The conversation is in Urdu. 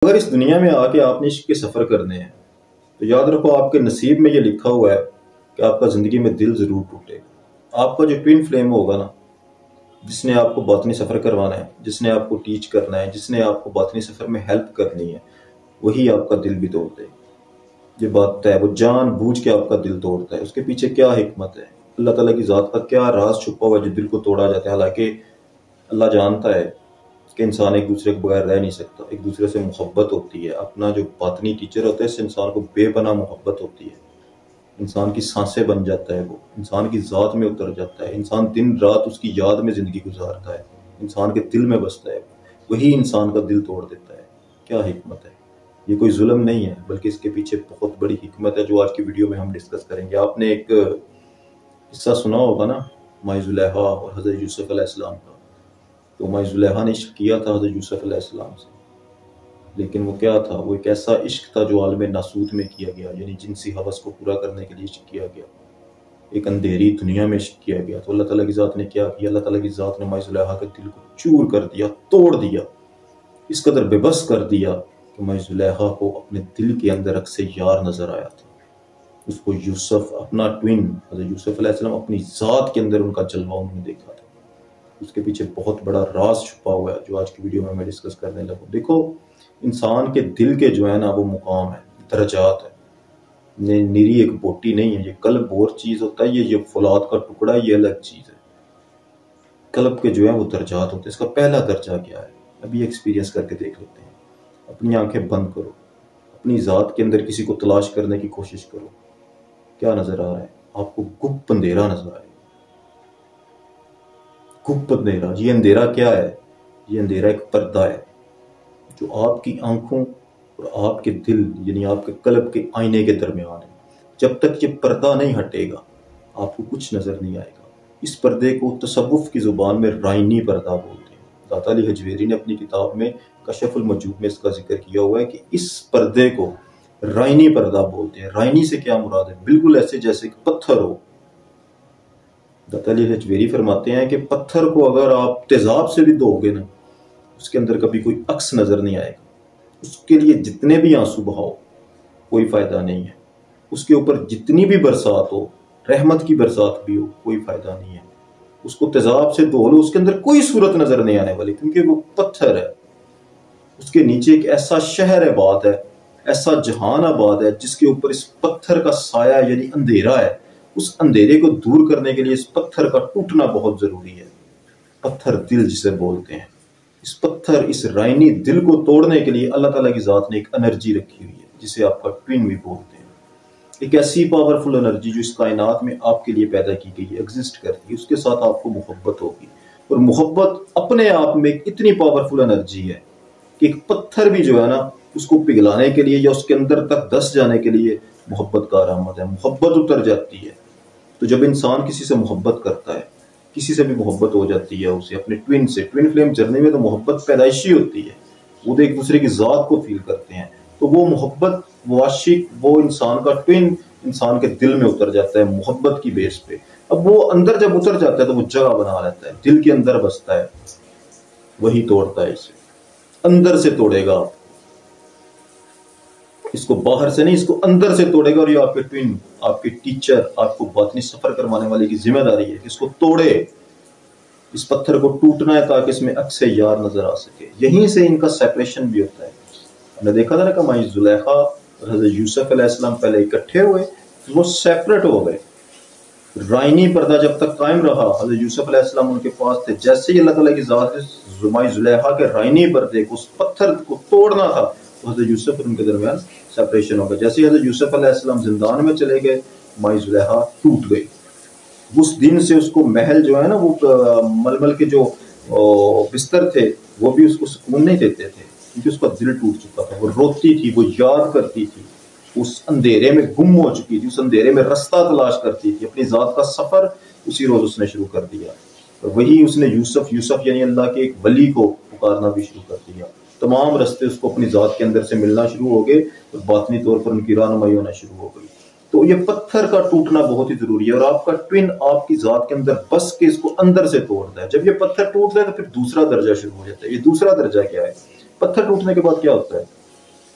اگر اس دنیا میں آ کے آپ نے عشق کے سفر کرنے ہیں تو یاد رکھو آپ کے نصیب میں یہ لکھا ہوا ہے کہ آپ کا زندگی میں دل ضرور ٹوٹے گا۔ آپ کا جو ٹوین فلیم ہوگا نا، جس نے آپ کو باطنی سفر کروانا ہے، جس نے آپ کو ٹیچ کرنا ہے، جس نے آپ کو باطنی سفر میں ہیلپ کرنی ہے، وہی آپ کا دل بھی توڑ دے گا۔ یہ بات ہے، وہ جان بوجھ کے آپ کا دل توڑتا ہے۔ اس کے پیچھے کیا حکمت ہے، اللہ تعالیٰ کی ذات کا کیا راز چھپا ہوا ہے جو دل کو توڑا جاتا ہے؟ حالانکہ اللہ جانتا ہے کہ انسان ایک دوسرے کے بغیر رہ نہیں سکتا، ایک دوسرے سے محبت ہوتی ہے۔ اپنا جو باطنی ٹیچر ہوتا ہے، اس سے انسان کو بے پناہ محبت ہوتی ہے، انسان کی سانسیں بن جاتا ہے، وہ انسان کی ذات میں اتر جاتا ہے، انسان دن رات اس کی یاد میں زندگی گزارتا ہے، انسان کے دل میں بستا ہے، وہی انسان کا دل توڑ دیتا ہے۔ کیا حکمت ہے! یہ کوئی ظلم نہیں ہے، بلکہ اس کے پیچھے بہت بڑی حکمت ہے جو آج کی ویڈیو میں ہم ڈسکس کریں گے۔ آپ نے ایک قصہ سنا ہوگا نا، مائی زلیخا اور حضرت یوسف علیہ السلام کا۔ تو مائی زلیخا نے عشق کیا تھا حضرت یوسف علیہ السلام سے، لیکن وہ کیا تھا؟ وہ ایک ایسا عشق تھا جو عالم ناسوت میں کیا گیا، یعنی جنسی حوث کو پورا کرنے کے لیے عشق کیا گیا، ایک اندھیری دنیا میں عشق کیا گیا۔ تو اللہ تعالیٰ کی ذات نے کیا کیا؟ اللہ تعالیٰ کی ذات نے مائی زلیخا کے دل کو چور کر دیا، توڑ دیا، اس قدر بے بس کر دیا کہ مائی زلیخا کو اپنے دل کے اندر عکس یار نظر آیا تھا۔ اس کو یوسف، اپنا ٹوین حضرت یوسف علیہ السلام، اپنی ذات کے اندر ان کا جلوہ انہوں نے دیکھا تھا۔ اس کے پیچھے بہت بڑا راز چھپا ہوا ہے جو آج کی ویڈیو میں ڈسکس کرنے لگوں۔ دیکھو، انسان کے دل کے جو ہے نا، وہ مقام ہے، درجات ہے، نیری ایک بوٹی نہیں ہے۔ یہ قلب اور چیز ہوتا ہے، یہ فولاد کا ٹکڑا، یہ الگ چیز ہے۔ قلب کے جو ہے وہ درجات ہوتے ہیں۔ اس کا پہلا درجہ کیا ہے، ابھی ایکسپیرینس کر کے دیکھ لیتے ہیں۔ اپنی آنکھیں بند کرو، اپنی ذات کے اندر کسی کو تلاش کرنے کی کوشش کرو۔ کیا نظر آ رہا ہے آپ کو؟ گپ اندھیرا نظر آئے، گپ اندھیرا۔ یہ اندھیرا کیا ہے؟ یہ اندھیرا ایک پردہ ہے جو آپ کی آنکھوں اور آپ کے دل، یعنی آپ کے قلب کے آئینے کے درمیان ہے۔ جب تک یہ پردہ نہیں ہٹے گا آپ کو کچھ نظر نہیں آئے گا۔ اس پردے کو تصوف کی زبان میں رائنی پردہ بولتے ہیں۔ داتا علی حجویری نے اپنی کتاب میں کشف المجوب میں اس کا ذکر کیا ہوا ہے کہ اس پردے کو رائنی پردہ بولتے ہیں۔ رائنی سے کیا مراد ہے؟ بالکل ایسے جیسے کہ پتھر ہو۔ داتا علی حجویری فرماتے ہیں کہ پتھر کو اگر آپ تیزاب سے بھی دھو گے نا، اس کے اندر کبھی کوئی عکس نظر نہیں آئے گا۔ اس کے لیے جتنے بھی آنسو بہاؤ کوئی فائدہ نہیں ہے، اس کے اوپر جتنی بھی برسات ہو، رحمت کی برسات بھی ہو، کوئی فائدہ نہیں ہے۔ اس کو تیزاب سے دھو لو، اس کے اندر کوئی صورت نظر نہیں آنے والی، کیونکہ وہ پتھر ہے۔ اس کے نیچے ایک ایسا شہر آباد ہے، ایسا جہان آباد ہے جس کے اوپر اس پتھر کا سایہ یعنی اندھیرا ہے۔ اس اندھیرے کو دور کرنے کے لیے اس پتھر کا ٹوٹنا بہت ضروری ہے۔ پتھر دل جسے بولتے ہیں، اس پتھر، اس رائنی دل کو توڑنے کے لیے اللہ تعالیٰ کی ذات نے ایک انرجی رکھی ہوئی ہے جسے آپ کا ٹوین بھی بولتے ہیں۔ ایک ایسی پاورفل انرجی جو اس کائنات میں آپ کے لیے پیدا کی گئی ہے، ایگزسٹ کرتی ہے۔ اس کے ساتھ آپ کو محبت ہوگی، اور محبت اپنے آپ میں اتنی پاورفل انرجی ہے کہ ایک پتھر بھی جو ہے نا، اس کو پگھلانے کے لیے یا اس کے اندر تک دس جانے کے لیے محبت کارآمد ہے۔ محبت اتر جاتی ہے تو جب انسان کسی سے محبت کرتا ہے، کسی سے بھی محبت ہو جاتی ہے اسے، اپنے ٹوین سے، ٹوین فلیم جرنی میں تو محبت پیدائشی ہوتی ہے، وہ تو ایک دوسرے کی ذات کو فیل کرتے ہیں، تو وہ محبت، وہ عاشق، وہ انسان کا ٹوین انسان کے دل میں اتر جاتا ہے محبت کی بیس پہ۔ اب وہ اندر جب اتر جاتا ہے تو وہ جگہ بنا لیتا ہے، دل کے اندر بستا ہے، وہی توڑتا ہے اسے، اندر سے توڑے گا آپ اس کو، باہر سے نہیں، اس کو اندر سے توڑے گا۔ اور یہ آپ کے ٹوین، آپ کے ٹیچر، آپ کو باطنی سفر کروانے والے کی ذمہ داری ہے کہ اس کو توڑے، اس پتھر کو ٹوٹنا ہے تاکہ اس میں عکس یار نظر آ سکے۔ یہیں سے ان کا سیپریشن بھی ہوتا ہے۔ ہم نے دیکھا تھا نا کہ مائی زلیخا اور حضرت یوسف علیہ السلام پہلے اکٹھے ہوئے، وہ سیپریٹ ہو گئے۔ رائنی پردہ جب تک قائم رہا، حضرت یوسف علیہ السلام ان کے پاس تھے۔ جیسے ہی اللہ تعالیٰ کی ذات نے مائی زلیخا کے رائنی پردے کو، اس پتھر کو توڑنا تھا، تو حضرت یوسف اور ان کے درمیان سیپریشن ہو گیا۔ جیسے حضرت یوسف علیہ السلام زندان میں چلے گئے، مائی زلیخا ٹوٹ گئی۔ اس دن سے اس کو محل جو ہے نا، وہ ململ کے جو بستر تھے وہ بھی اس کو سکون نہیں دیتے تھے، کیونکہ اس کا دل ٹوٹ چکا تھا۔ وہ روتی تھی، وہ یاد کرتی تھی، اس اندھیرے میں گم ہو چکی تھی، اس اندھیرے میں رستہ تلاش کرتی تھی۔ اپنی ذات کا سفر اسی روز اس نے شروع کر دیا، اور وہی اس نے یوسف یعنی اللہ کے ایک ولی کو پکارنا بھی شروع کر دیا۔ تمام رستے اس کو اپنی ذات کے اندر سے ملنا شروع ہو گئے، اور باطنی طور پر ان کی رہنمائی ہونا شروع ہو گئی۔ تو یہ پتھر کا ٹوٹنا بہت ہی ضروری ہے، اور آپ کا ٹوین آپ کی ذات کے اندر بس کے اس کو اندر سے توڑتا ہے۔ جب یہ پتھر ٹوٹتا ہے تو پھر دوسرا درجہ شروع ہو جاتا ہے۔ یہ دوسرا درجہ کیا ہے؟ پتھر ٹوٹنے کے بعد کیا ہوتا ہے؟